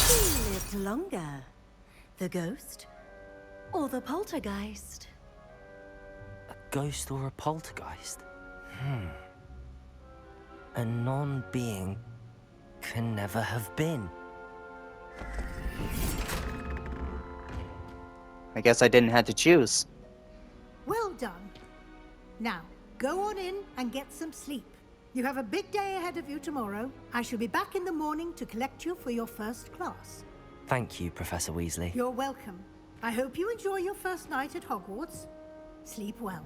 Who lived longer? The ghost or the poltergeist? A ghost or a poltergeist? A non-being can never have been. I guess I didn't have to choose. Well done. Now, go on in and get some sleep. You have a big day ahead of you tomorrow. I shall be back in the morning to collect you for your first class. Thank you, Professor Weasley. You're welcome. I hope you enjoy your first night at Hogwarts. Sleep well.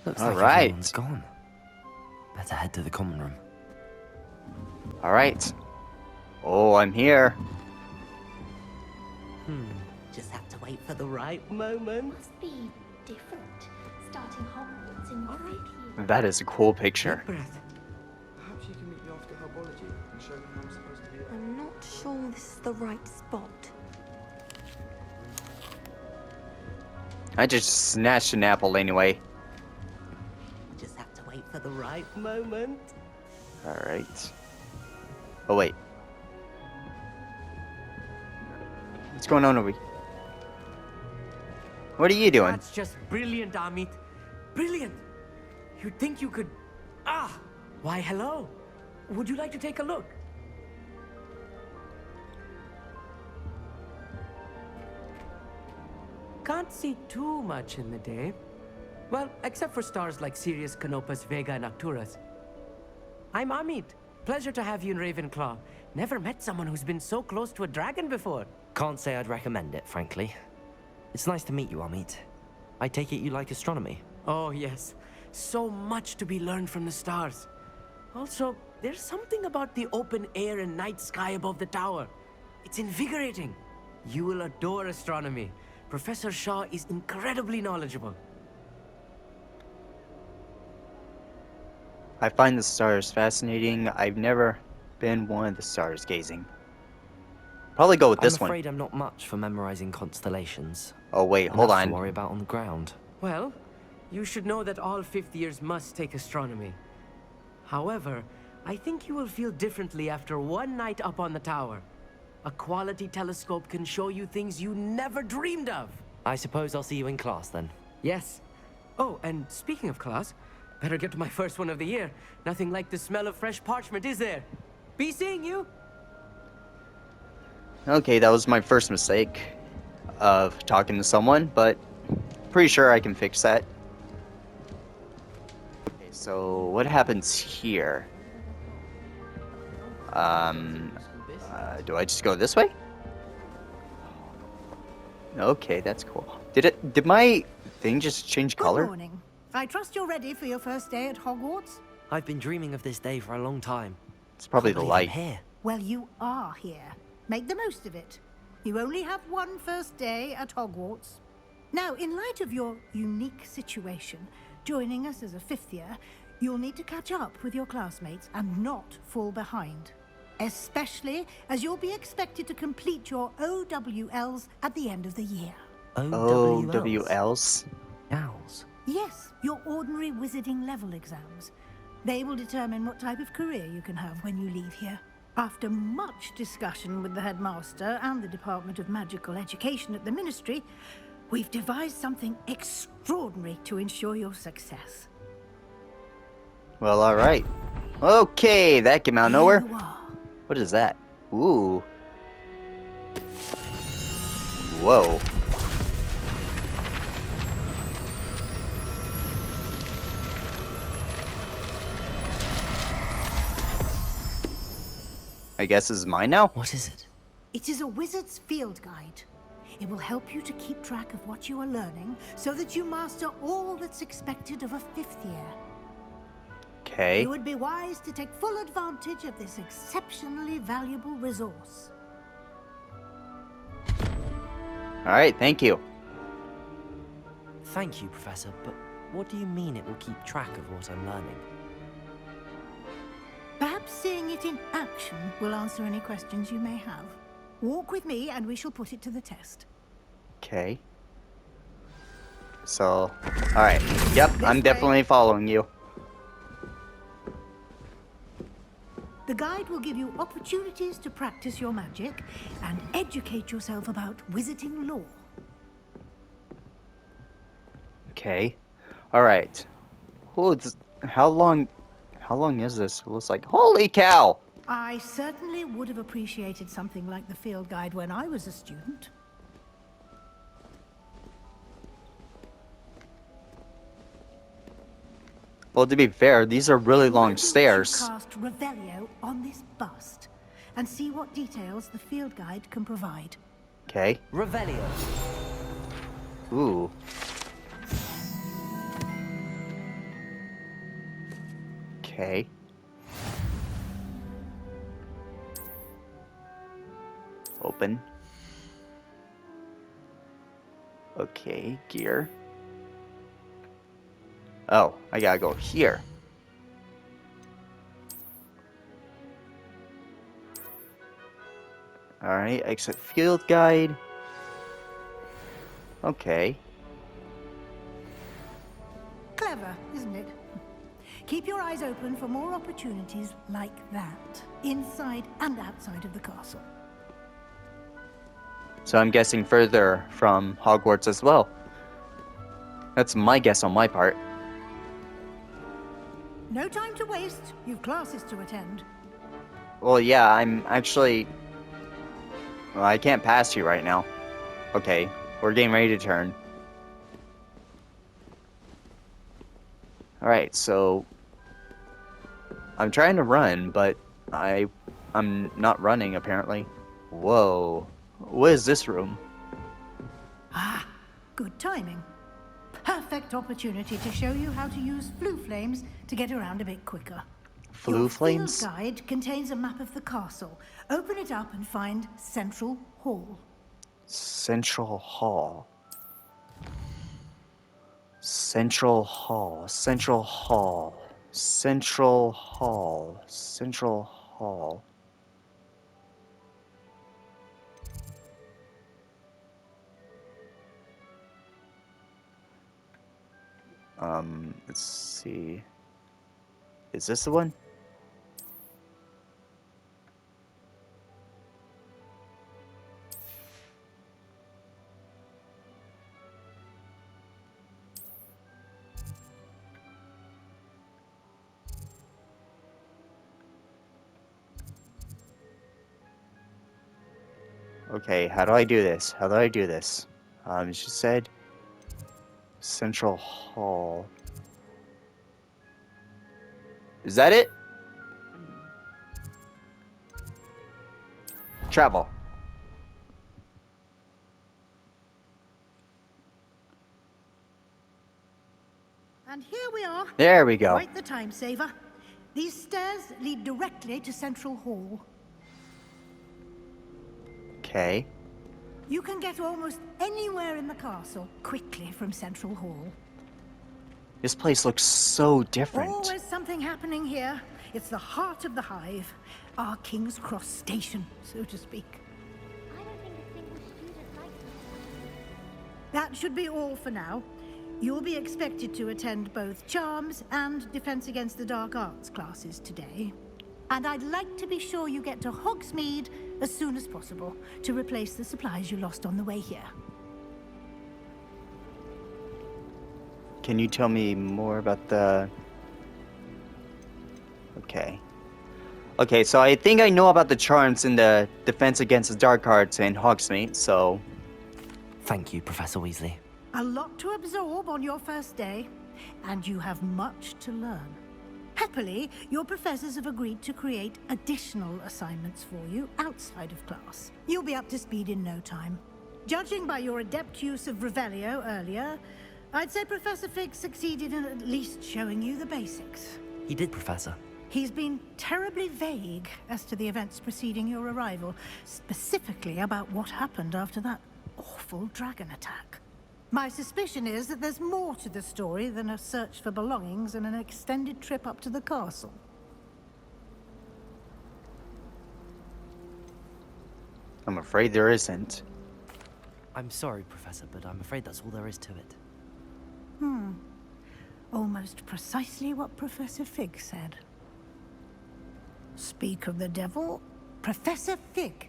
Looks All like right. everyone's gone. Better head to the common room. All right. Oh, I'm here. Just have to wait for the right moment. Must be different. Starting Hogwarts in your fifth year. That is a cool picture. Breath. Perhaps you can meet me after herbology and show me how I'm supposed to do it. I'm not sure this is the right spot. I just snatched an apple anyway. Just have to wait for the right moment. All right. Oh wait. What's going on over here? What are you doing? That's just brilliant, Amit. Brilliant. You'd think you could... Ah! Why, hello. Would you like to take a look? Can't see too much in the day. Well, except for stars like Sirius, Canopus, Vega, and Arcturus. I'm Amit. Pleasure to have you in Ravenclaw. Never met someone who's been so close to a dragon before. Can't say I'd recommend it, frankly. It's nice to meet you, Amit. I take it you like astronomy. Oh, yes. So much to be learned from the stars. Also, there's something about the open air and night sky above the tower. It's invigorating. You will adore astronomy. Professor Shaw is incredibly knowledgeable. I find the stars fascinating. I've never been one of the stars gazing. Probably go with this I'm one. afraid I'm not much for memorizing constellations. Oh wait, hold Enough on. to worry about on the ground. Well, you should know that all fifth years must take astronomy. However, I think you will feel differently after one night up on the tower. A quality telescope can show you things you never dreamed of. I suppose I'll see you in class then. Yes. Oh, and speaking of class, better get to my first one of the year. Nothing like the smell of fresh parchment, is there? Be seeing you. Okay, that was my first mistake of talking to someone, but pretty sure I can fix that. Okay, so what happens here? Do I just go this way? Okay, that's cool. Did my thing just change color? Good morning. I trust you're ready for your first day at Hogwarts. I've been dreaming of this day for a long time. It's probably the Can't believe light. I'm here. Well, you are here. Make the most of it. You only have one first day at Hogwarts. Now, in light of your unique situation, joining us as a fifth year, you'll need to catch up with your classmates and not fall behind. Especially as you'll be expected to complete your OWLs at the end of the year. OWLs? Owls. Yes, your ordinary wizarding level exams. They will determine what type of career you can have when you leave here. After much discussion with the headmaster and the Department of Magical Education at the Ministry, we've devised something extraordinary to ensure your success. Well, alright. Okay, that came out of nowhere. Here you are. What is that? Ooh. Whoa. I guess this is mine now? What is it? It is a wizard's field guide. It will help you to keep track of what you are learning so that you master all that's expected of a fifth year. Okay. You would be wise to take full advantage of this exceptionally valuable resource. Alright, thank you. Thank you, Professor, but what do you mean it will keep track of what I'm learning? Perhaps seeing it in action will answer any questions you may have. Walk with me and we shall put it to the test. Okay. So, alright. Yep, I'm way. definitely following you. The guide will give you opportunities to practice your magic and educate yourself about wizarding lore. Okay. Alright. How long is this? It looks like, holy cow! I certainly would have appreciated something like the field guide when I was a student. Well, to be fair, these are really Why long don't stairs. you cast Revelio on this bust and see what details the field guide can provide. Okay. Revelio. Ooh. Okay. Open. Okay, gear. Oh, I gotta go here. Alright, exit field guide. Okay. Clever, isn't it? Keep your eyes open for more opportunities like that, inside and outside of the castle. So I'm guessing further from Hogwarts as well. That's my guess on my part. No time to waste. You've classes to attend. Well, yeah, I'm actually... Well, I can't pass you right now. Okay, we're getting ready to turn. Alright, so... I'm trying to run, but I'm not running, apparently. Whoa. What is this room? Ah, good timing. Perfect opportunity to show you how to use flue flames to get around a bit quicker. Flue flames? Your field guide contains a map of the castle. Open it up and find Central Hall. Central Hall. Central Hall. Central Hall. Central Hall. Central Hall. Let's see. Is this the one? Okay, how do I do this? How do I do this? She said Central Hall. Is that it? Travel. And here we are. There we go. Quite the time saver. These stairs lead directly to Central Hall. Okay. You can get almost anywhere in the castle quickly from Central Hall. This place looks so different. Always something happening here. It's the heart of the hive. Our King's Cross station, so to speak. I don't think a single student likes it. That should be all for now. You'll be expected to attend both Charms and Defense Against the Dark Arts classes today. And I'd like to be sure you get to Hogsmeade as soon as possible to replace the supplies you lost on the way here. Can you tell me more about the... Okay. Okay, so I think I know about the charms in the Defense Against the Dark Arts in Hogsmeade, so... Thank you, Professor Weasley. A lot to absorb on your first day, and you have much to learn. Happily, your professors have agreed to create additional assignments for you outside of class. You'll be up to speed in no time. Judging by your adept use of Revelio earlier, I'd say Professor Fig succeeded in at least showing you the basics. He did, Professor. He's been terribly vague as to the events preceding your arrival, specifically about what happened after that awful dragon attack. My suspicion is that there's more to the story than a search for belongings and an extended trip up to the castle. I'm afraid there isn't. I'm sorry, Professor, but I'm afraid that's all there is to it. Almost precisely what Professor Fig said. Speak of the devil, Professor Fig.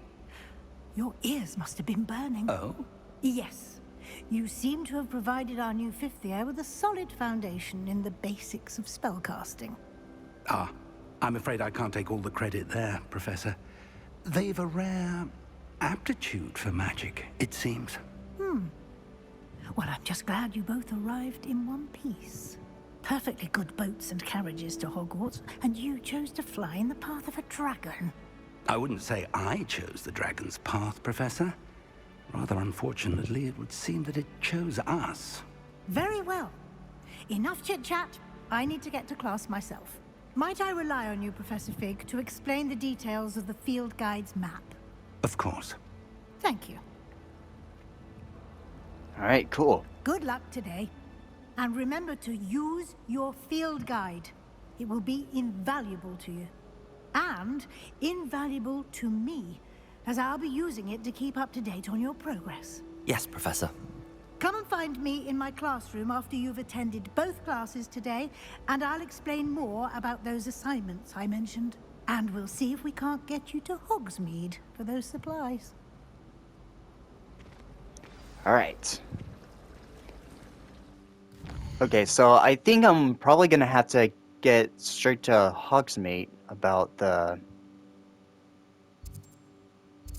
Your ears must have been burning. Oh? Yes. You seem to have provided our new fifth year with a solid foundation in the basics of spellcasting. Ah, I'm afraid I can't take all the credit there, Professor. They've a rare aptitude for magic, it seems. Well, I'm just glad you both arrived in one piece. Perfectly good boats and carriages to Hogwarts, and you chose to fly in the path of a dragon. I wouldn't say I chose the dragon's path, Professor. Rather unfortunately, it would seem that it chose us. Very well. Enough chit-chat. I need to get to class myself. Might I rely on you, Professor Fig, to explain the details of the field guide's map? Of course. Thank you. Alright, cool. Good luck today. And remember to use your field guide. It will be invaluable to you. And invaluable to me, as I'll be using it to keep up to date on your progress. Yes, Professor. Come and find me in my classroom after you've attended both classes today, and I'll explain more about those assignments I mentioned. And we'll see if we can't get you to Hogsmeade for those supplies. Alright. Okay, so I think I'm probably gonna have to get straight to Hogsmeade about the...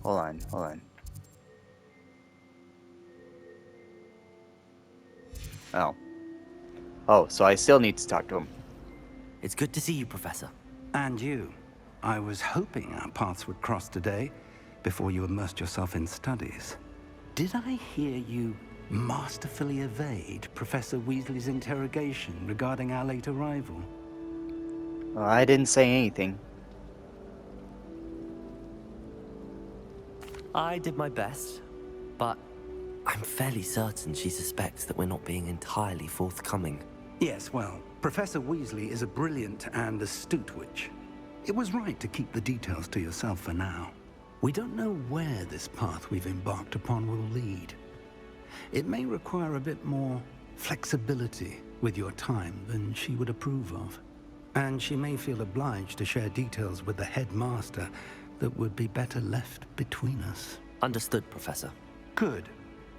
Hold on. Oh, so I still need to talk to him. It's good to see you, Professor. And you. I was hoping our paths would cross today, before you immersed yourself in studies. Did I hear you masterfully evade Professor Weasley's interrogation regarding our late arrival? Well, I didn't say anything. I did my best, but I'm fairly certain she suspects that we're not being entirely forthcoming. Yes, well, Professor Weasley is a brilliant and astute witch. It was right to keep the details to yourself for now. We don't know where this path we've embarked upon will lead. It may require a bit more flexibility with your time than she would approve of. And she may feel obliged to share details with the headmaster that would be better left between us. Understood, Professor. Good.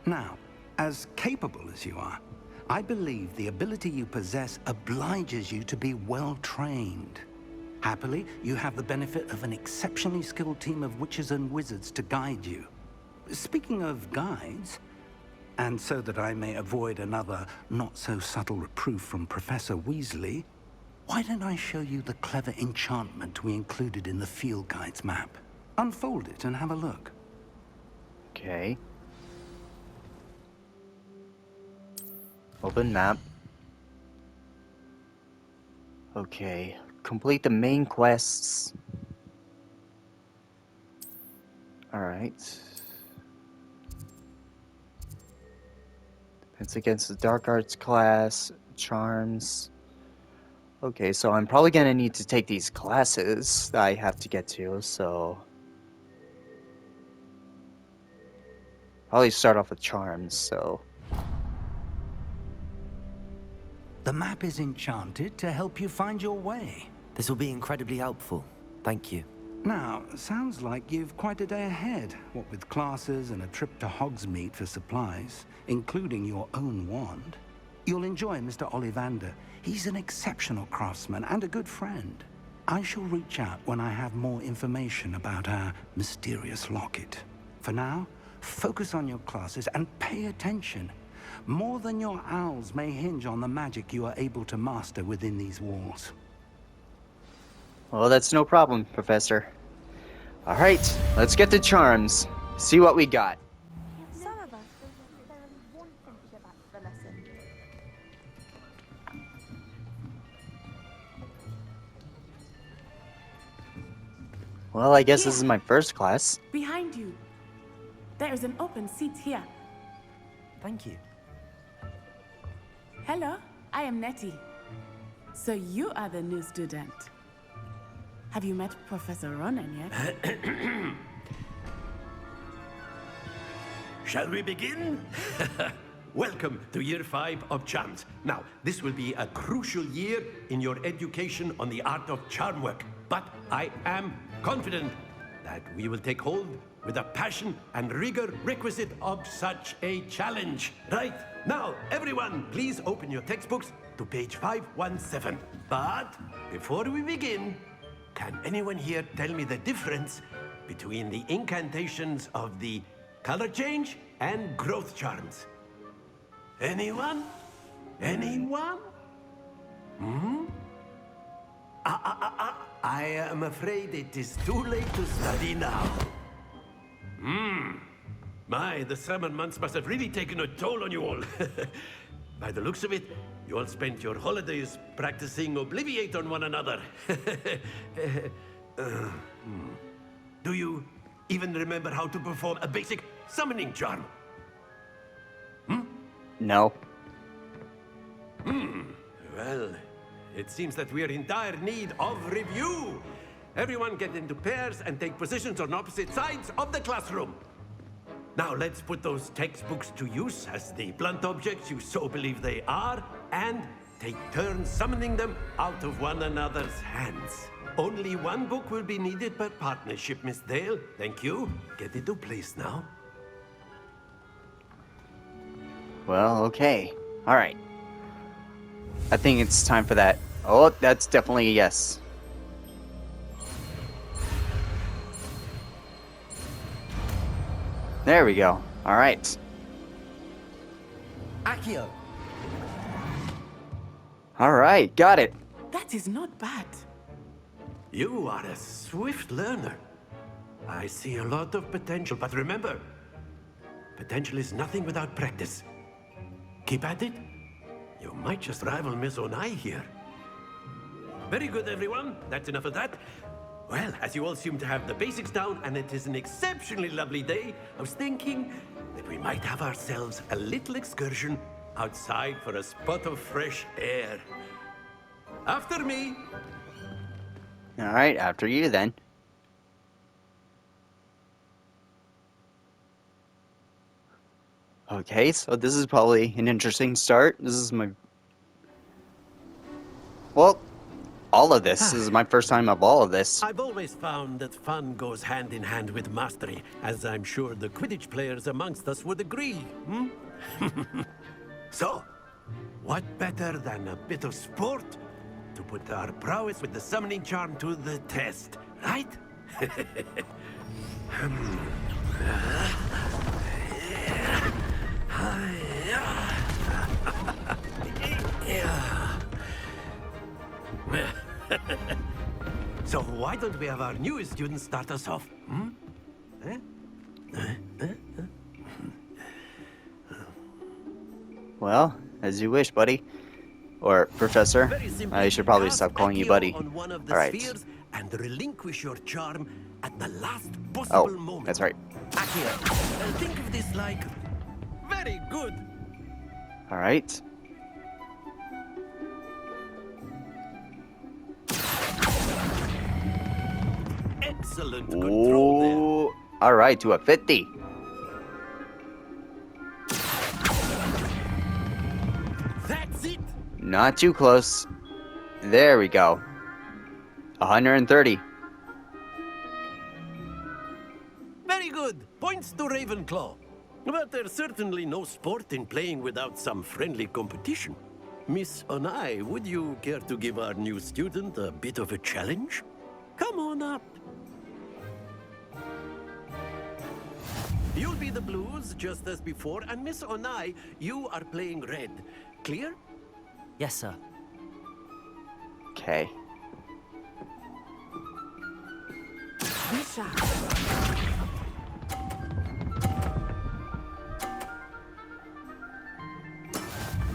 Now, as capable as you are, I believe the ability you possess obliges you to be well trained. Happily, you have the benefit of an exceptionally skilled team of witches and wizards to guide you. Speaking of guides, and so that I may avoid another not-so-subtle reproof from Professor Weasley, why don't I show you the clever enchantment we included in the field guide's map? Unfold it and have a look. Okay. Open map. Okay. Complete the main quests. Alright. Defense against the dark arts class. Charms. Okay, so I'm probably gonna need to take these classes that I have to get to, so... Probably start off with charms, so... The map is enchanted to help you find your way. This will be incredibly helpful. Thank you. Now, sounds like you've quite a day ahead, what with classes and a trip to Hogsmeade for supplies, including your own wand. You'll enjoy Mr. Ollivander. He's an exceptional craftsman and a good friend. I shall reach out when I have more information about our mysterious locket. For now, focus on your classes and pay attention. More than your owls may hinge on the magic you are able to master within these walls. Well, that's no problem, Professor. Alright, let's get to charms. See what we got. Some of us there only one thing to go back to the lesson. Well, I guess this is my first class. Behind you. There is an open seat here. Thank you. Hello, I am Nettie. So you are the new student. Have you met Professor Ronan yet? Shall we begin? Welcome to Year 5 of Charms. Now, this will be a crucial year in your education on the art of charm work. But I am confident that we will take hold with the passion and rigor requisite of such a challenge. Right, now, everyone, please open your textbooks to page 517. But before we begin, can anyone here tell me the difference between the incantations of the color change and growth charms? Anyone? Anyone? I am afraid it is too late to study now. My, the summer months must have really taken a toll on you all. By the looks of it, you all spent your holidays practicing Obliviate on one another. Do you even remember how to perform a basic summoning charm? No. Well, it seems that we are in dire need of review. Everyone get into pairs and take positions on opposite sides of the classroom. Now let's put those textbooks to use as the blunt objects you so believe they are, and take turns summoning them out of one another's hands. Only one book will be needed per partnership, Miss Dale. Thank you. Get into place now. Well, okay. Alright. I think it's time for that. Oh, that's definitely a yes. There we go. Alright. Accio! Alright, got it. That is not bad. You are a swift learner. I see a lot of potential, but remember, potential is nothing without practice. Keep at it. You might just rival Miss Onai here. Very good, everyone. That's enough of that. Well, as you all seem to have the basics down, and it is an exceptionally lovely day, I was thinking that we might have ourselves a little excursion outside for a spot of fresh air. After me. Alright, after you then. Okay, so this is probably an interesting start. This is my... Well, all of this. This is my first time of all of this. I've always found that fun goes hand in hand with mastery, as I'm sure the Quidditch players amongst us would agree. So, what better than a bit of sport to put our prowess with the summoning charm to the test, right? So why don't we have our newest student start us off? Well, as you wish, buddy. Or Professor. I should probably stop calling you buddy. Alright. And relinquish your charm at the last possible moment. That's right. Accio, think of this like very good. Alright. Excellent control there. Ooh. Alright, to a 50. That's it. Not too close. There we go. 130. Very good. Points to Ravenclaw. But there's certainly no sport in playing without some friendly competition. Miss Onai, would you care to give our new student a bit of a challenge? Come on up. You'll be the blues, just as before, and Miss Onai, you are playing red. Clear? Yes, sir. Okay. Misha.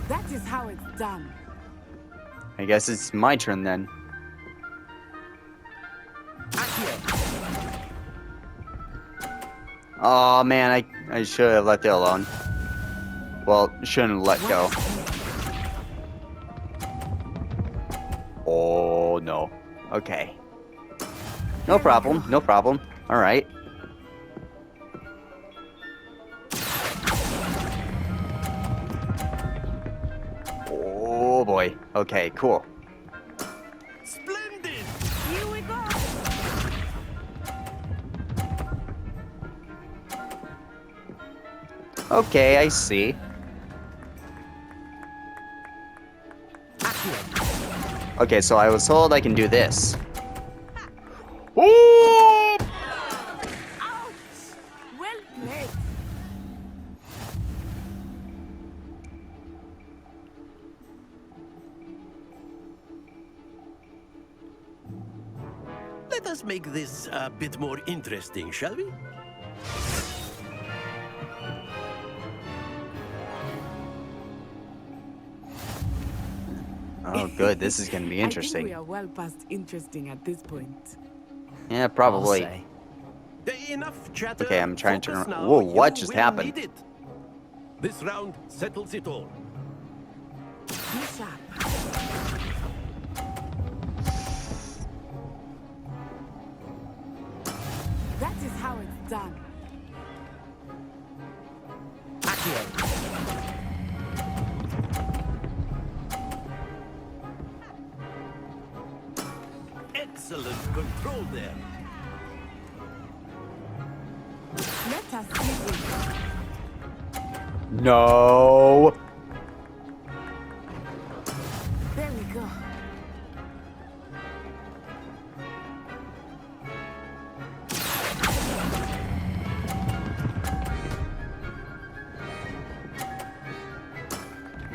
That is how it's done. I guess it's my turn then. Oh man, I should have left it alone. Well, shouldn't let go. Oh, no. Okay. No problem, no problem. Alright. Oh boy. Okay, cool. Splendid! Here we go. Okay, I see. Okay, so I was told I can do this. Ooh! Well played. Let us make this a bit more interesting, shall we? Oh, good. This is going to be I think we interesting. are well past interesting at this point. Yeah, I'll probably. say. Enough chatter. Okay, I'm trying to Focus turn. now. Whoa, what You just will happened? need it. This round settles it all. Be sharp. That is how it's done. Excellent control there. Let us see this. No. There we go.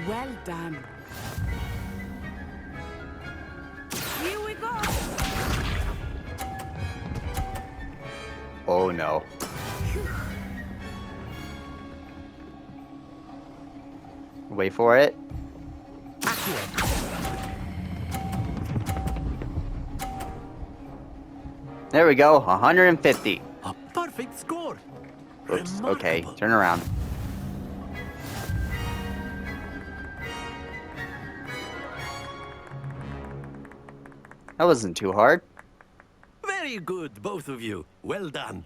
Well done. Here we go. Oh no. Wait for it. There we go, 150. A perfect score. Oops, okay, Remarkable. turn around. That wasn't too hard. Very good, both of you. Well done.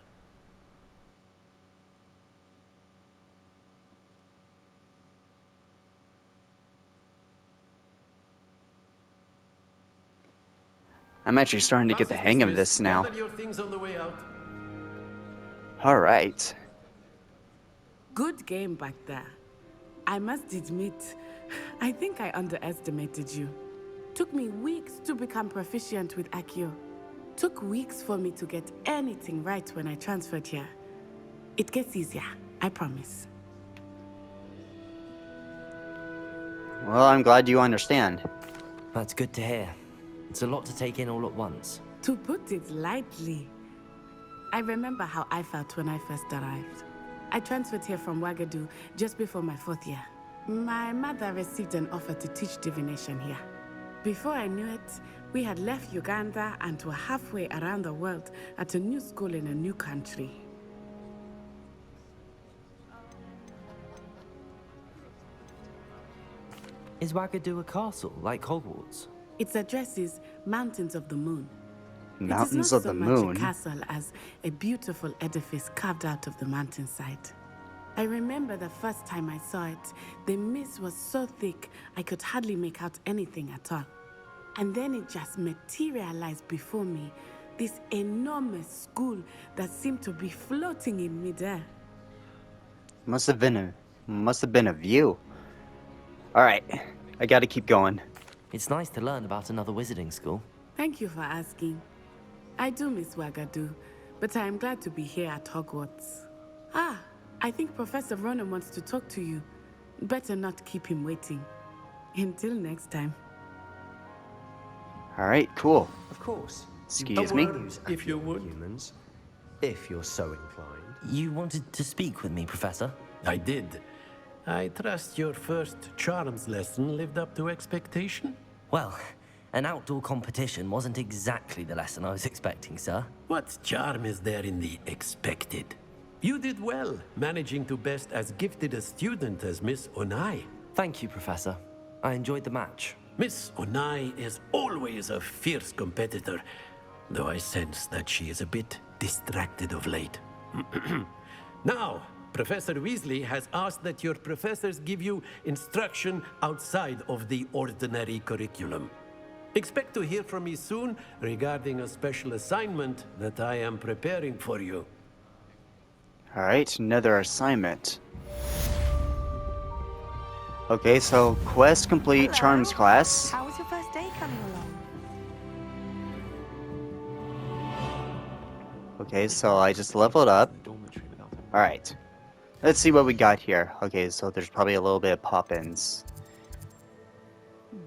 I'm actually starting to get the hang of this now. Gather your things on the way out. Alright. Good game back there. I must admit, I think I underestimated you. Took me weeks to become proficient with Accio. Took weeks for me to get anything right when I transferred here. It gets easier, I promise. Well, I'm glad you understand. That's good to hear. It's a lot to take in all at once. To put it lightly, I remember how I felt when I first arrived. I transferred here from Ouagadougou just before my 4th year. My mother received an offer to teach divination here. Before I knew it, we had left Uganda and were halfway around the world at a new school in a new country. Is Ouagadougou a castle, like Hogwarts? Its address is Mountains of the Moon. Mountains it of is not the so much Moon. a castle as a beautiful edifice carved out of the mountainside. I remember the first time I saw it, the mist was so thick I could hardly make out anything at all. And then it just materialized before me, this enormous school that seemed to be floating in midair. Must have been a view. Alright, I gotta keep going. It's nice to learn about another wizarding school. Thank you for asking. I do miss Ouagadougou, but I am glad to be here at Hogwarts. Ah, I think Professor Ronan wants to talk to you. Better not keep him waiting. Until next time. Alright, cool. Of course. Excuse me? If you would. Humans, if you're so inclined. You wanted to speak with me, Professor? I did. I trust your first charms lesson lived up to expectation? Well, an outdoor competition wasn't exactly the lesson I was expecting, sir. What charm is there in the expected? You did well, managing to best as gifted a student as Miss Onai. Thank you, Professor. I enjoyed the match. Miss Onai is always a fierce competitor, though I sense that she is a bit distracted of late. Now, Professor Weasley has asked that your professors give you instruction outside of the ordinary curriculum. Expect to hear from me soon regarding a special assignment that I am preparing for you. Alright, another assignment. Okay, so quest complete, Hello. charms class. How was your first day coming along? Okay, so I just leveled up. Alright. Let's see what we got here. Okay, so there's probably a little bit of pop-ins.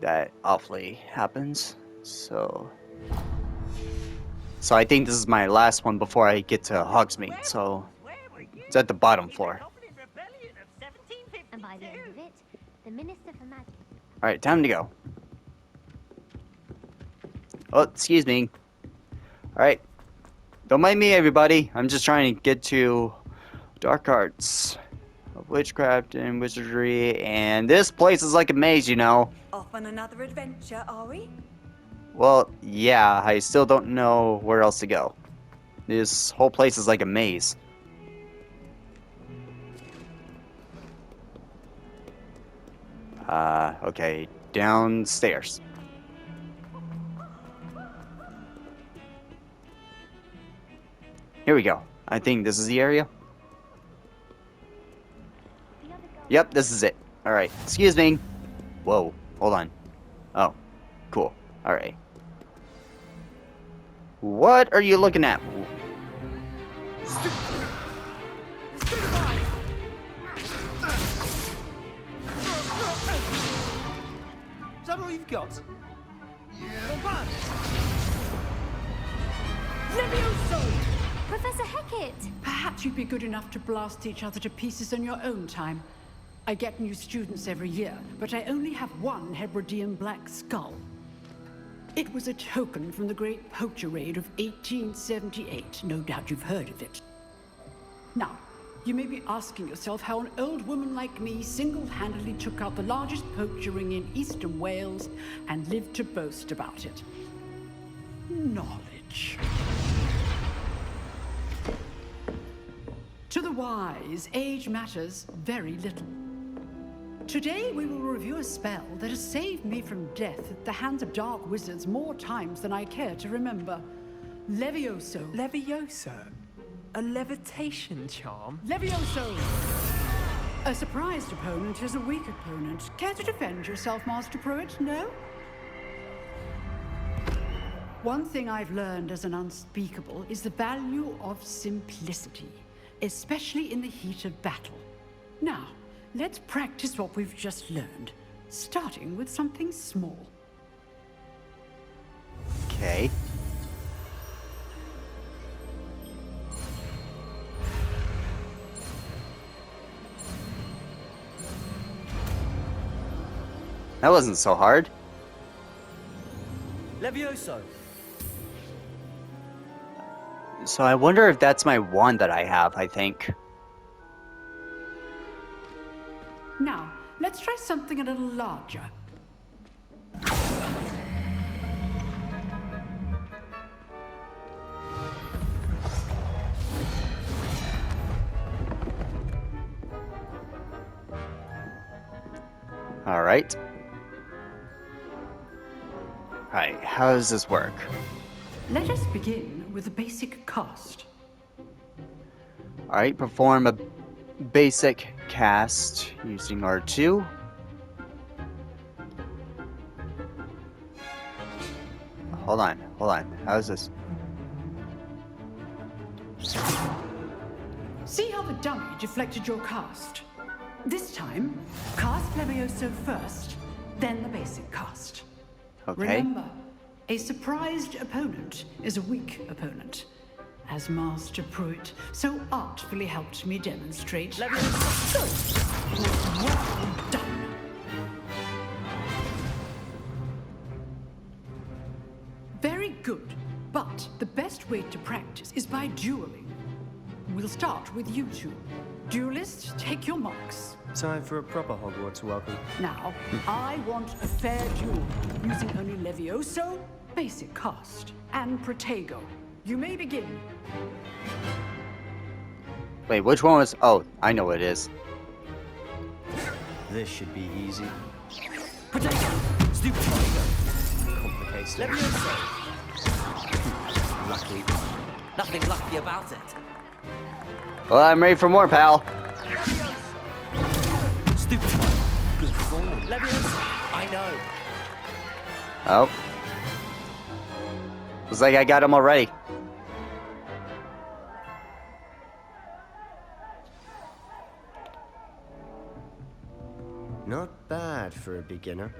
That awfully happens. So I think this is my last one before I get to Hogsmeade, so it's at the bottom floor. And by the end of it, the Minister for Magic. Alright, time to go. Oh, excuse me. Alright. Don't mind me, everybody. I'm just trying to get to dark arts of witchcraft and wizardry, and this place is like a maze, you know. Off on another adventure, are we? Well, yeah, I still don't know where else to go. This whole place is like a maze. Okay, downstairs. Here we go. I think this is the area. Yep, this is it. Alright, excuse me. Whoa, hold on. Oh, cool. Alright. What are you looking at? Is that all you've got? Levioso! Professor Hecat! Perhaps you'd be good enough to blast each other to pieces in your own time. I get new students every year, but I only have one Hebridean black skull. It was a token from the Great Poacher Raid of 1878. No doubt you've heard of it. Now, you may be asking yourself how an old woman like me single-handedly took out the largest poacher ring in eastern Wales and lived to boast about it. Knowledge. To the wise, age matters very little. Today we will review a spell that has saved me from death at the hands of dark wizards more times than I care to remember. Levioso. Levioso? A levitation charm? Levioso! A surprised opponent is a weak opponent. Care to defend yourself, Master Pruitt? No? One thing I've learned as an unspeakable is the value of simplicity, especially in the heat of battle. Now, let's practice what we've just learned, starting with something small. Okay. That wasn't so hard. Levioso! So I wonder if that's my wand that I have, I think. Now, let's try something a little larger. All right. Alright, how does this work? Let us begin with a basic cast. Alright, perform a basic cast using R2. Hold on. How's this? See how the dummy deflected your cast? This time, cast Levioso first, then the basic cast. Okay. Remember, a surprised opponent is a weak opponent, as Master Pruitt so artfully helped me demonstrate. Levioso! Well done. Very good, but the best way to practice is by dueling. we'll start with you two. Duelists, take your marks. Time for a proper Hogwarts welcome. Now, I want a fair duel, using only Levioso, basic cast, and Protego. You may begin. Wait, which one was... Oh, I know what it is. This should be easy. Protego! Stupid Protego! Complicates things. Levioso! Lucky. Nothing lucky about it. Well, I'm ready for more, pal. Stupid Good form. Levioso! I know. Oh. Looks like I got him already. Not bad for a beginner.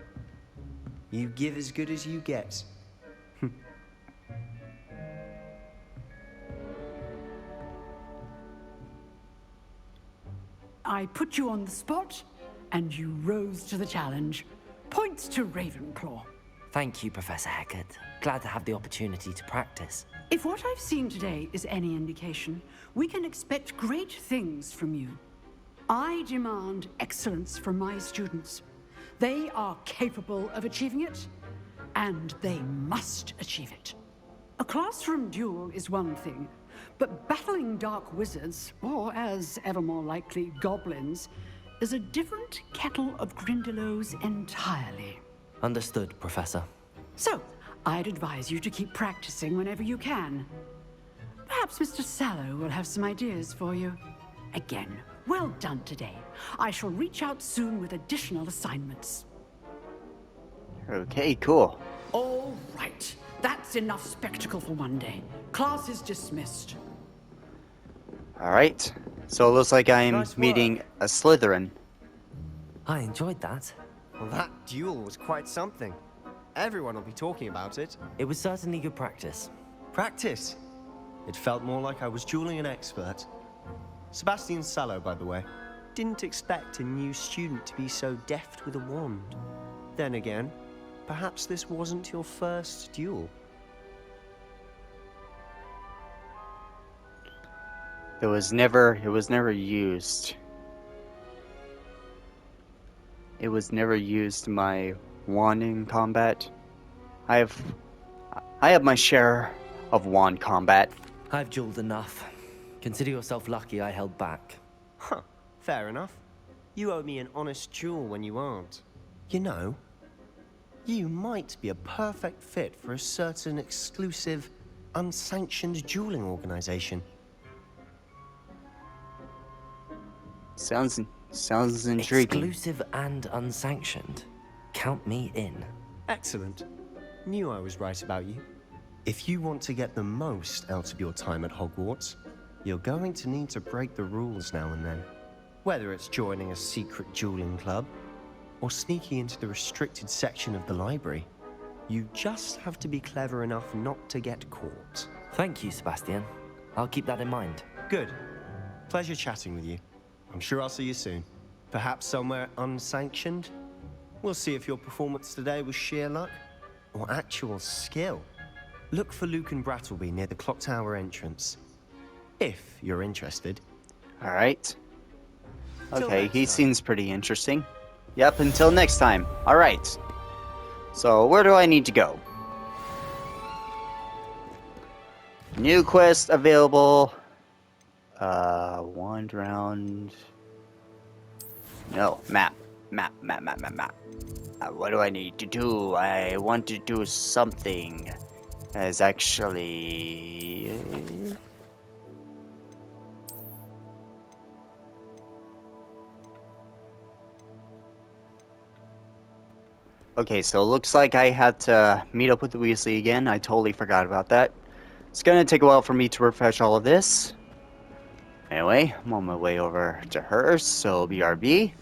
You give as good as you get. I put you on the spot, and you rose to the challenge. Points to Ravenclaw. Thank you, Professor Hecat. Glad to have the opportunity to practice. If what I've seen today is any indication, we can expect great things from you. I demand excellence from my students. They are capable of achieving it, and they must achieve it. A classroom duel is one thing, but battling dark wizards, or as ever more likely, goblins, is a different kettle of Grindylows entirely. Understood, Professor. So, I'd advise you to keep practicing whenever you can. Perhaps Mr. Sallow will have some ideas for you. Again, well done today. I shall reach out soon with additional assignments. Okay, cool. All right. That's enough spectacle for one day. Class is dismissed. Alright. So it looks like I'm Nice meeting work. a Slytherin. I enjoyed that. Well, that duel was quite something. Everyone will be talking about it. It was certainly good practice. Practice. It felt more like I was dueling an expert. Sebastian Sallow, by the way. Didn't expect a new student to be so deft with a wand. Then again, perhaps this wasn't your first duel. It was never used. It was never used my wand in combat. I have my share of wand combat. I've dueled enough. Consider yourself lucky I held back. Huh, fair enough. You owe me an honest duel when you aren't. You know, you might be a perfect fit for a certain exclusive, unsanctioned dueling organization. Sounds intriguing. Exclusive and unsanctioned. Count me in. Excellent. Knew I was right about you. If you want to get the most out of your time at Hogwarts, you're going to need to break the rules now and then. Whether it's joining a secret dueling club, or sneaking into the restricted section of the library, you just have to be clever enough not to get caught. Thank you, Sebastian. I'll keep that in mind. Good. Pleasure chatting with you. I'm sure I'll see you soon. Perhaps somewhere unsanctioned? We'll see if your performance today was sheer luck or actual skill. Look for Luke and Brattleby near the clock tower entrance. If you're interested. Alright. Till Okay, next he time. seems pretty interesting. Yep, until next time. Alright. So, where do I need to go? New quest available. Wand round. No, map. Map. What do I need to do? I want to do something. As actually... Okay, so it looks like I had to meet up with the Weasley again. I totally forgot about that. It's gonna take a while for me to refresh all of this. Anyway, I'm on my way over to her, so BRB.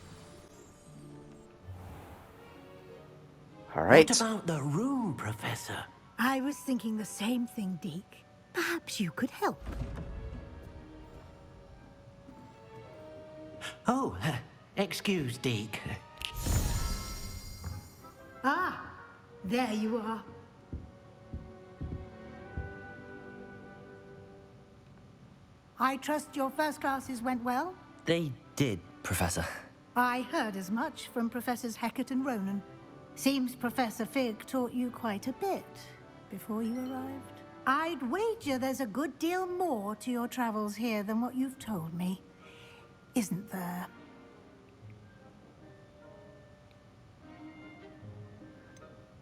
Alright. What about the room, Professor? I was thinking the same thing, Deke. Perhaps you could help. Oh, excuse, Deke. Ah, there you are. I trust your first classes went well? They did, Professor. I heard as much from Professors Hecat and Ronan. Seems Professor Fig taught you quite a bit before you arrived. I'd wager there's a good deal more to your travels here than what you've told me. Isn't there?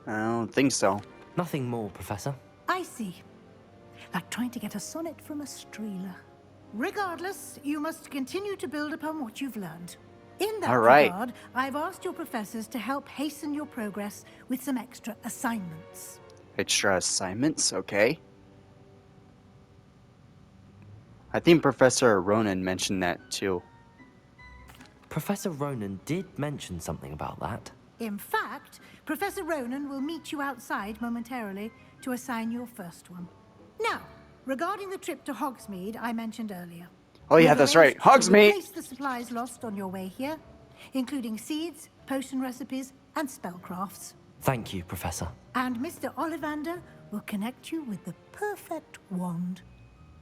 I don't think so. Nothing more, Professor. I see. Like trying to get a sonnet from a streeler. Regardless, you must continue to build upon what you've learned. In that regard, I've asked your professors to help hasten your progress with some extra assignments. Extra assignments? Okay. I think Professor Ronan mentioned that too. Professor Ronan did mention something about that. In fact, Professor Ronan will meet you outside momentarily to assign your first one. Now, regarding the trip to Hogsmeade I mentioned earlier. Oh yeah, that's right. Hogsmeade! Replace the supplies lost on your way here, including seeds, potion recipes, and spellcrafts. Thank you, Professor. And Mr. Ollivander will connect you with the perfect wand.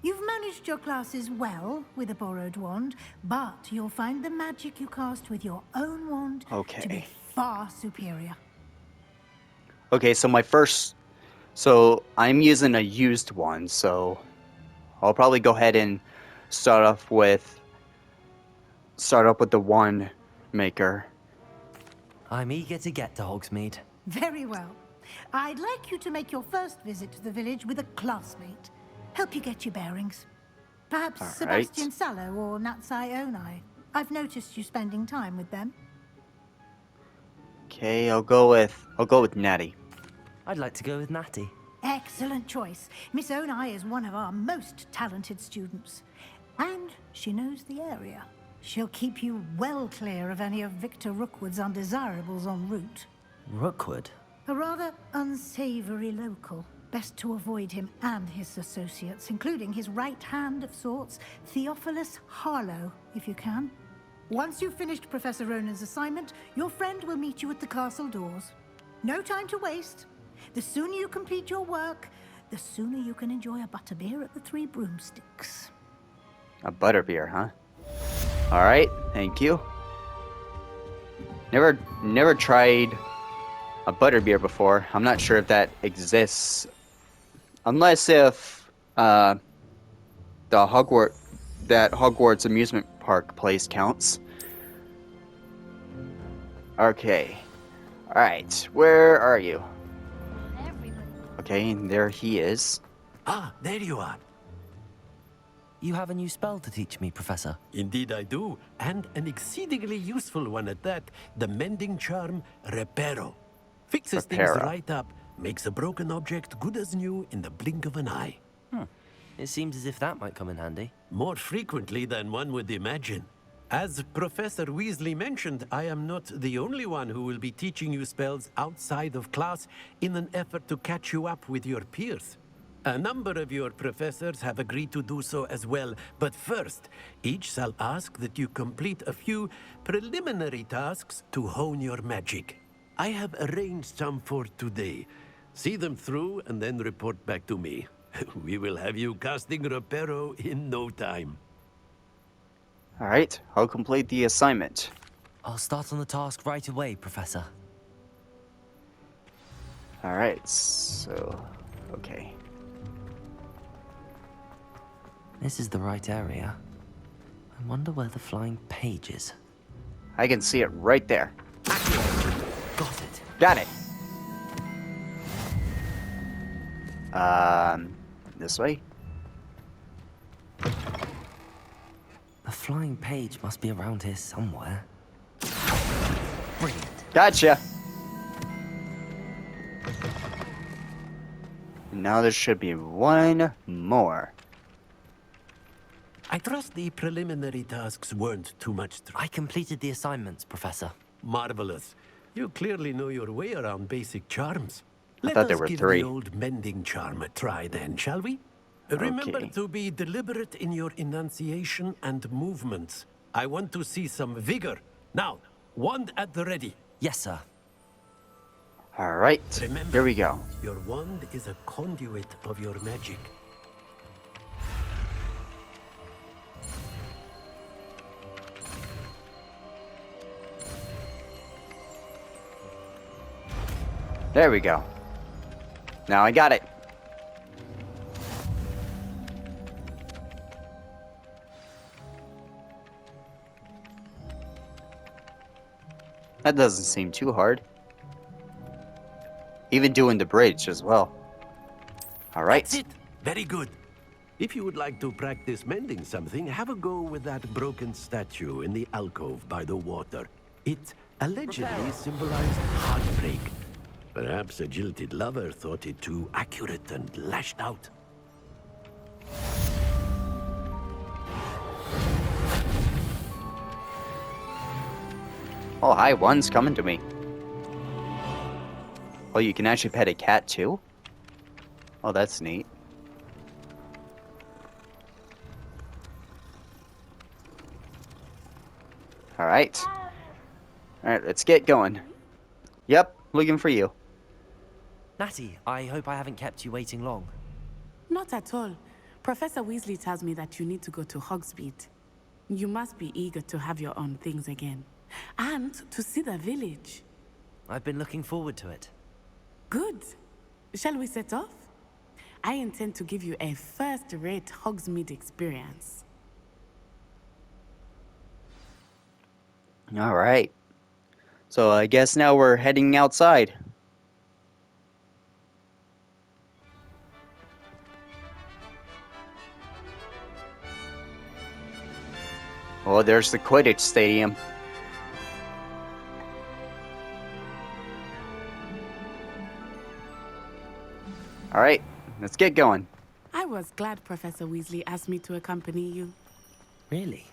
You've managed your classes well with a borrowed wand, but you'll find the magic you cast with your own wand to be far superior. Okay, so I'm using a used one, so I'll probably go ahead and start up with the wand maker. I'm eager to get to Hogsmeade. Very well. I'd like you to make your first visit to the village with a classmate. Help you get your bearings. Perhaps Sebastian Sallow or Natsai Onai. I've noticed you spending time with them. Okay, I'll go with Natty. I'd like to go with Natty. Excellent choice. Miss Onai is one of our most talented students. And she knows the area. She'll keep you well clear of any of Victor Rookwood's undesirables en route. Rookwood? A rather unsavory local. Best to avoid him and his associates, including his right hand of sorts, Theophilus Harlow, if you can. Once you've finished Professor Ronan's assignment, your friend will meet you at the castle doors. No time to waste. The sooner you complete your work, the sooner you can enjoy a butterbeer at the Three Broomsticks. A butterbeer, huh? Alright, thank you. Never tried a butterbeer before. I'm not sure if that exists. Unless if that Hogwarts amusement park place counts. Okay. Alright, where are you? Okay, and there he is. Ah, there you are. You have a new spell to teach me, Professor. Indeed I do, and an exceedingly useful one at that. The mending charm, Reparo. Fixes things right up, makes a broken object good as new in the blink of an eye. It seems as if that might come in handy. More frequently than one would imagine. As Professor Weasley mentioned, I am not the only one who will be teaching you spells outside of class in an effort to catch you up with your peers. A number of your professors have agreed to do so as well, but first, each shall ask that you complete a few preliminary tasks to hone your magic. I have arranged some for today. See them through and then report back to me. We will have you casting Reparo in no time. Alright, I'll complete the assignment. I'll start on the task right away, Professor. Alright, so... okay. This is the right area. I wonder where the flying page is. I can see it right there. Got it. Got it. This way? The flying page must be around here somewhere. Brilliant. Gotcha. Now there should be one more. I trust the preliminary tasks weren't too much I completed the assignments, Professor. Marvelous. You clearly know your way around basic charms. I thought there were give three. the old mending charm a try then, shall we? Remember to be deliberate in your enunciation and movements. I want to see some vigor. Now, wand at the ready. Yes, sir. Alright, here we go. Your wand is a conduit of your magic. There we go. Now I got it. That doesn't seem too hard. Even doing the bridge as well. Alright. That's it. Very good. If you would like to practice mending something, have a go with that broken statue in the alcove by the water. It allegedly symbolized heartbreak. Perhaps a jilted lover thought it too accurate and lashed out. Oh, hi, one's coming to me. Oh, you can actually pet a cat too? Oh, that's neat. Alright. Alright, let's get going. Yep, looking for you. Natty, I hope I haven't kept you waiting long. Not at all. Professor Weasley tells me that you need to go to Hogsmeade. You must be eager to have your own things again. And to see the village. I've been looking forward to it. Good. Shall we set off? I intend to give you a first-rate Hogsmeade experience. Alright. So I guess now we're heading outside. Oh, there's the Quidditch Stadium. Alright, let's get going. I was glad Professor Weasley asked me to accompany you. Really?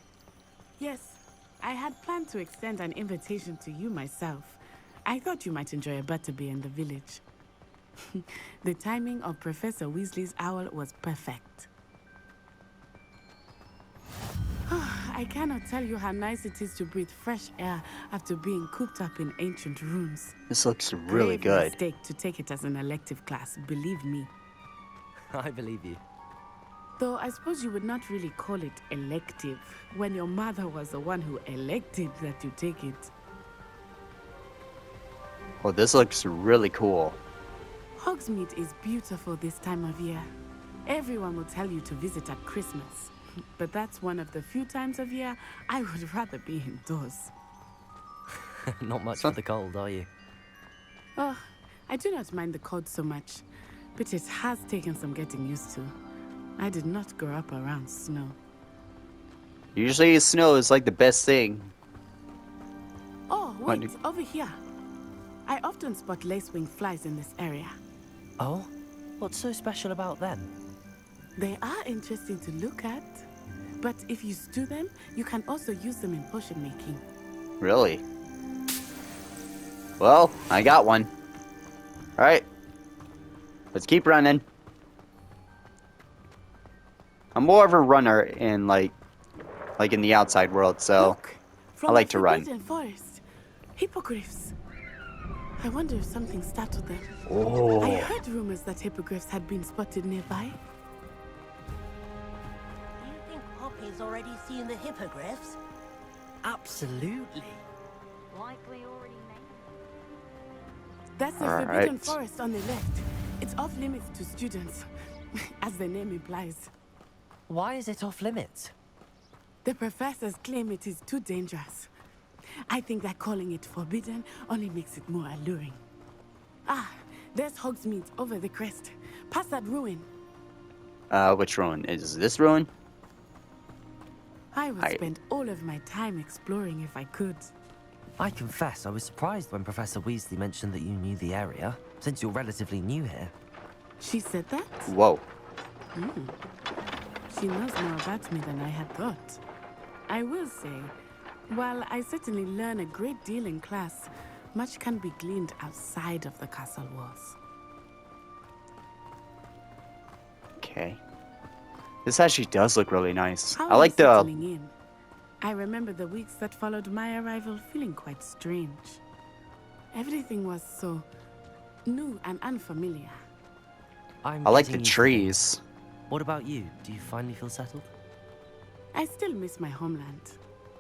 Yes, I had planned to extend an invitation to you myself. I thought you might enjoy a butterbeer in the village. The timing of Professor Weasley's owl was perfect. I cannot tell you how nice it is to breathe fresh air after being cooped up in ancient rooms. This looks really Grave good. mistake to take it as an elective class, believe me. I believe you. Though I suppose you would not really call it elective when your mother was the one who elected that you take it. Oh, this looks really cool. Hogsmeade is beautiful this time of year. Everyone will tell you to visit at Christmas. But that's one of the few times of year I would rather be indoors. Not much for the cold, are you? Oh, I do not mind the cold so much, but it has taken some getting used to. I did not grow up around snow. Usually snow is like the best thing. Oh, wait, over here. I often spot lacewing flies in this area. Oh? What's so special about them? They are interesting to look at, but if you stew them, you can also use them in potion making. Really? Well, I got one. Alright. Let's keep running. I'm more of a runner in like in the outside world, so Look, I like to run. Forbidden Forest. Hippogriffs. I wonder if something startled them. Oh. I heard rumors that hippogriffs had been spotted nearby. Do you think Poppy's already seen the hippogriffs? Absolutely. Likely already made. That's the All Forbidden right. Forest on the left. It's off limits to students, as the name implies. Why is it off limits? The professors claim it is too dangerous. I think that calling it forbidden only makes it more alluring. Ah, there's Hogsmeade over the crest. Past that ruin. Which ruin? Is this ruin? I would spend all of my time exploring if I could. I confess, I was surprised when Professor Weasley mentioned that you knew the area, since you're relatively new here. She said that? Whoa. She knows more about me than I had thought. I will say, while I certainly learn a great deal in class, much can be gleaned outside of the castle walls. Okay. This actually does look really nice. How I are like you the... settling in? I remember the weeks that followed my arrival feeling quite strange. Everything was so new and unfamiliar. I like the getting used to trees. things. What about you? Do you finally feel settled? I still miss my homeland,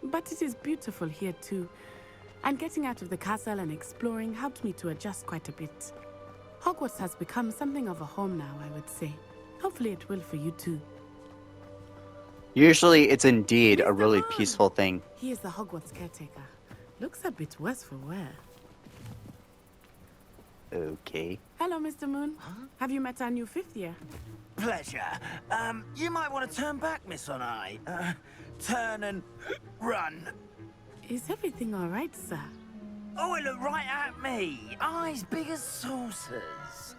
but it is beautiful here too. And getting out of the castle and exploring helped me to adjust quite a bit. Hogwarts has become something of a home now, I would say. Hopefully it will for you too. Usually it's indeed a really peaceful thing. He is the Hogwarts caretaker. Looks a bit worse for wear. Okay. Hello, Mr. Moon. Have you met our new 5th year? Pleasure. You might want to turn back, Miss Onai. Turn and run. Is everything all right, sir? Oh, it looked right at me. Eyes big as saucers.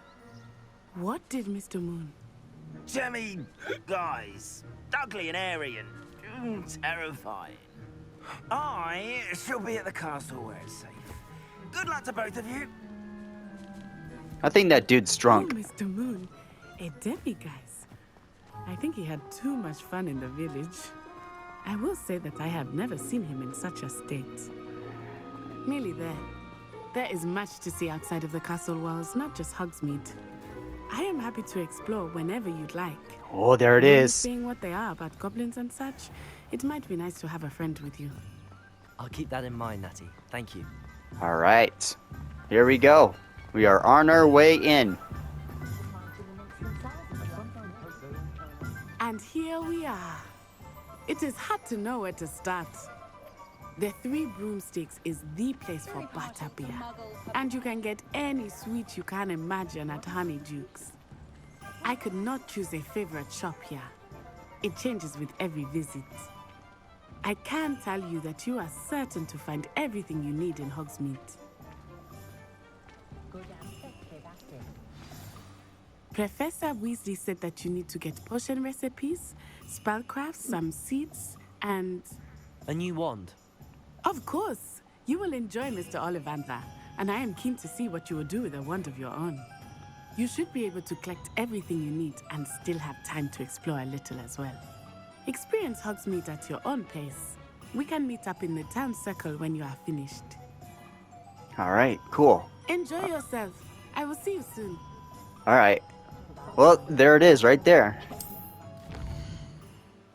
What did Mr. Moon? Jemmy, guys. Ugly and airy and terrifying. I shall be at the castle where it's safe. Good luck to both of you. I think that dude's drunk. Oh, Mr. Moon. A demiguise. I think he had too much fun in the village. I will say that I have never seen him in such a state. Merely there. There is much to see outside of the castle walls, not just Hogsmeade. I am happy to explore whenever you'd like. Oh, there it is. Seeing what they are about goblins and such, it might be nice to have a friend with you. I'll keep that in mind, Natty. Thank you. All right. Here we go. We are on our way in. And here we are. It is hard to know where to start. The Three Broomsticks is the place for butterbeer. And you can get any sweet you can imagine at Honeydukes. I could not choose a favorite shop here. It changes with every visit. I can tell you that you are certain to find everything you need in Hogsmeade. Professor Weasley said that you need to get potion recipes, spellcrafts, some seeds, and... A new wand. Of course! You will enjoy Mr. Ollivander, and I am keen to see what you will do with a wand of your own. You should be able to collect everything you need and still have time to explore a little as well. Experience Hogsmeade at your own pace. We can meet up in the town circle when you are finished. All right, cool. Enjoy yourself. I will see you soon. All right. Well, there it is right there.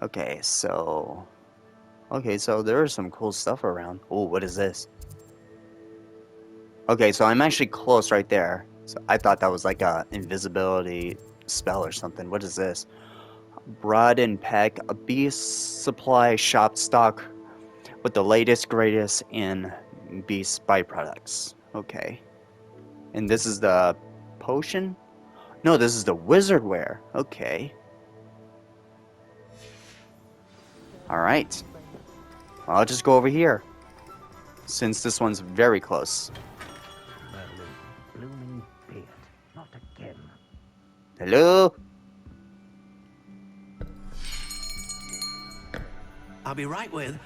Okay, so there is some cool stuff around. Oh, what is this? Okay, so I'm actually close right there. So I thought that was like a invisibility spell or something. What is this? Broad and Peck, a beast supply shop stock with the latest, greatest in beast byproducts. Okay. And this is the potion? No, this is the wizardware. Okay. Alright. I'll just go over here. Since this one's very close. Blooming beard. Not again. Hello? I'll be right with...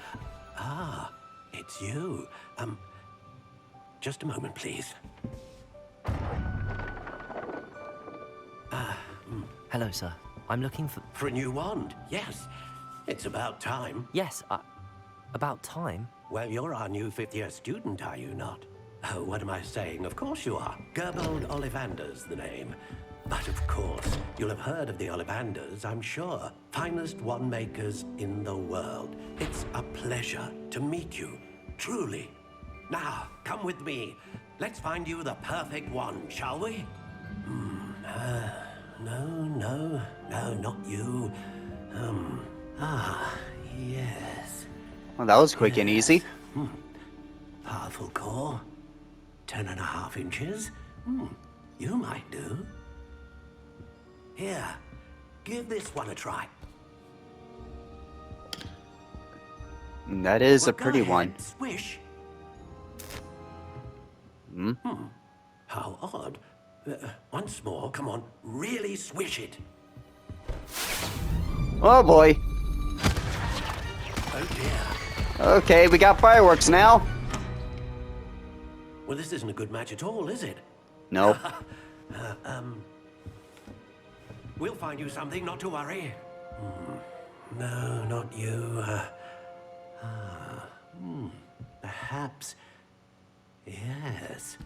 Ah, it's you. Just a moment, please. Hello, sir. I'm looking for... For a new wand, yes. It's about time. Yes, about time? Well, you're our new 5th-year student, are you not? Oh, what am I saying? Of course you are. Gerbold Ollivander's the name. But of course, you'll have heard of the Ollivanders, I'm sure. Finest wand makers in the world. It's a pleasure to meet you, truly. Now, come with me. Let's find you the perfect wand, shall we? No, not you. Yes. Well, that was quick and easy. Powerful core. 10.5 inches. You might do. Here, give this one a try. That is a pretty one. Swish. How odd. Once more, come on, really swish it. Oh boy. Oh dear. Okay, we got fireworks now. Well, this isn't a good match at all, is it? Nope. We'll find you something, not to worry. No, not you. Perhaps. Yes.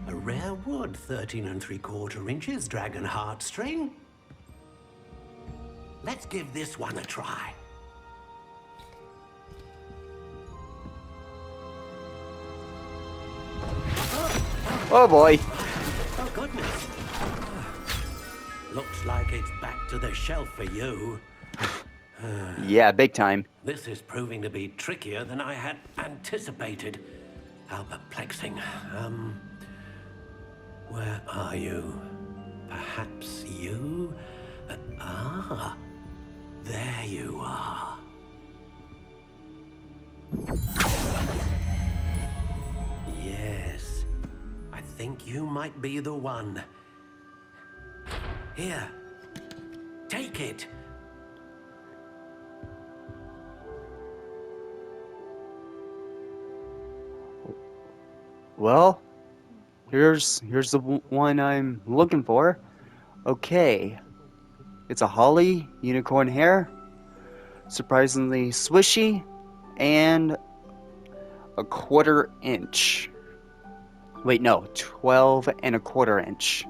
A rare wood, 13 3/4 inches, dragon heartstring. Let's give this one a try. Oh boy. goodness. Looks like it's back to the shelf for you. Yeah, big time. This is proving to be trickier than I had anticipated. How perplexing. Where are you? Perhaps you? There you are. Yes, I think you might be the one. Here, take it. Well, here's the one I'm looking for. Okay. It's a holly, unicorn hair, surprisingly swishy, and a 1/4 inch. Wait, no, 12 1/4 inch.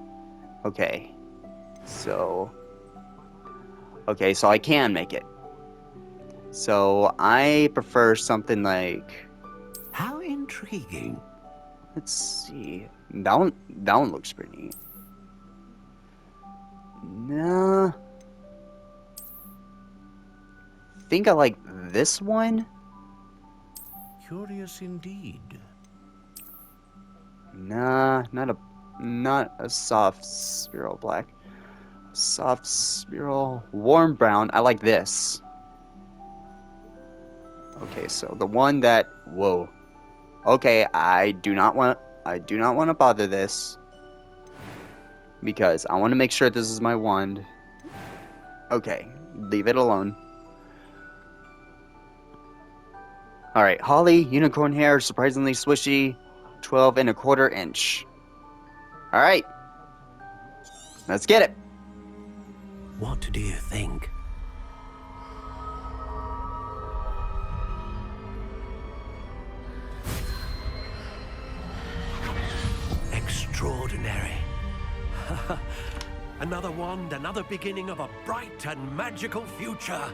Okay. So I can make it. So I prefer something like, How intriguing. let's see. That one looks pretty neat. Nah. Think I like this one. Curious indeed. Nah, not a soft spiral black. Soft spiral warm brown. I like this. Okay, so the one that whoa. Okay, I do not want to bother this because I want to make sure this is my wand. Okay, leave it alone. Alright, holly, unicorn hair, surprisingly swishy, 12 1/4 inch. Alright. Let's get it. What do you think? Extraordinary. Another wand, another beginning of a bright and magical future.